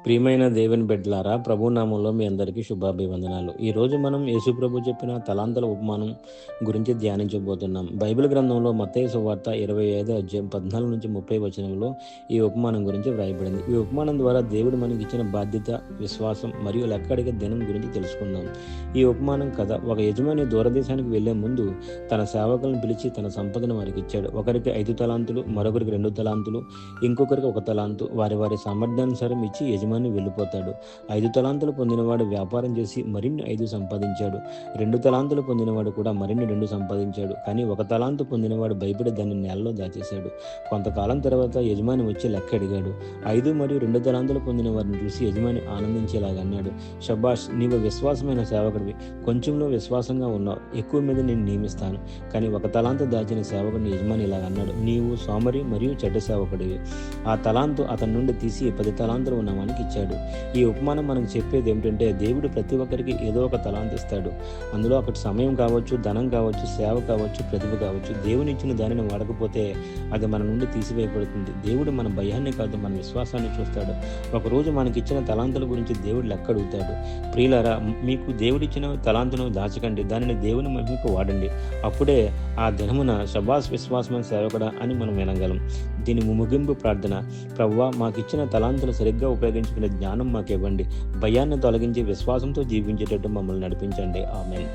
ప్రియమైన దేవుని బిడ్డలారా, ప్రభు నామంలో మీ అందరికీ శుభాభివందనాలు. ఈరోజు మనం యేసు ప్రభు చెప్పిన తలాంతుల ఉపమానం గురించి ధ్యానించబోతున్నాం. బైబిల్ గ్రంథంలో మత్తయి సువార్త 25 అధ్యాయం 14-30 వచనంలో ఈ ఉపమానం గురించి వ్రాయబడింది. ఈ ఉపమానం ద్వారా దేవుడు మనకి ఇచ్చిన బాధ్యత, విశ్వాసం మరియు లెక్కడిగే దినం గురించి తెలుసుకుందాం. ఈ ఉపమానం కథ ఒక యజమాని దూరదేశానికి వెళ్లే ముందు తన సేవకులను పిలిచి తన సంపదను వారికి ఇచ్చాడు. ఒకరికి 5 తలాంతులు, మరొకరికి 2 తలాంతులు, ఇంకొకరికి 1 తలాంతు వారి వారి సామర్థ్యానుసారం ఇచ్చి యజమాని వెళ్ళిపోతాడు. 5 తలాంతులు పొందినవాడు వ్యాపారం చేసి మరిన్ని 5 సంపాదించాడు. 2 తలాంతులు పొందినవాడు కూడా మరిన్ని 2 సంపాదించాడు. కానీ 1 తలాంతు పొందినవాడు భయపడి దాన్ని నేలలో దాచేశాడు. కొంతకాలం తర్వాత యజమాని వచ్చి లెక్క అడిగాడు. 5 మరియు 2 తలాంతులు పొందిన వారిని చూసి యజమాని ఆనందించేలాగా అన్నాడు, శబాష్, నీవు విశ్వాసమైన సేవకుడివి. కొంచెంలో విశ్వాసంగా ఉన్నావు, ఎక్కువ మీద నేను నియమిస్తాను. కానీ 1 తలాంతు దాచిన సేవకుడిని యజమాని ఇలా అన్నాడు, నీవు సోమరి మరియు చెడ్డ సేవకుడివి. ఆ తలాంతు అతని నుండి తీసి 10 తలాంతులు ఉన్నవానికి ఇచ్చాడు. ఈ ఉపమానం మనకు చెప్పేది ఏమిటంటే, దేవుడు ప్రతి ఒక్కరికి ఏదో ఒక తలాంతు ఇస్తాడు. అందులో ఒకటి సమయం కావచ్చు, ధనం కావచ్చు, సేవ కావచ్చు, ప్రతిభ కావచ్చు. దేవుని ఇచ్చిన దానిని వాడకపోతే అది మన నుండి తీసివేయబడుతుంది. దేవుడు మన భయాన్ని కాదు, మన విశ్వాసాన్ని చూస్తాడు. ఒకరోజు మనకిచ్చిన తలాంతుల గురించి దేవుడు లెక్క అడుగుతాడు. ప్రియులారా, మీకు దేవుడిచ్చిన తలాంతును దాచకండి, దానిని దేవుని మహిమకు వాడండి. అప్పుడే ఆ దినమున శబాష్ విశ్వాసమైన సేవకుడా అని మనం వినగలం. దీని ముగింపు ప్రార్థన, ప్రభువా, మాకిచ్చిన తలాంతులు సరిగ్గా ఉపయోగించుకునే జ్ఞానం మాకు ఇవ్వండి. భయాన్ని తొలగించి విశ్వాసంతో జీవించేటట్టు మమ్మల్ని నడిపించండి. ఆమేన్.